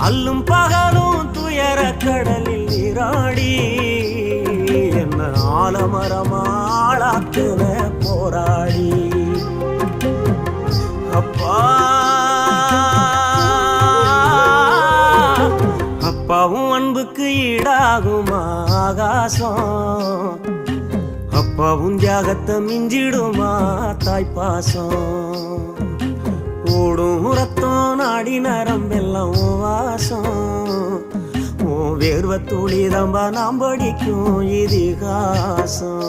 அல்லும் பகலும் துயர கடலில் நீராடி என்ன ஆலமரமாளாக்குன போராடி அப்பா அப்பாவும் அன்புக்கு ஈடாகுமா ஆகாசம் அப்பாவும் தியாகத்தை மிஞ்சிடுமா தாய்ப்பாசம் ஓடும் ரத்தம் நாடி நரம்பெல்லாம் வாசம் ஓ வேர்வ துளிதம்பா நாம் படிக்கும் இதிகாசம்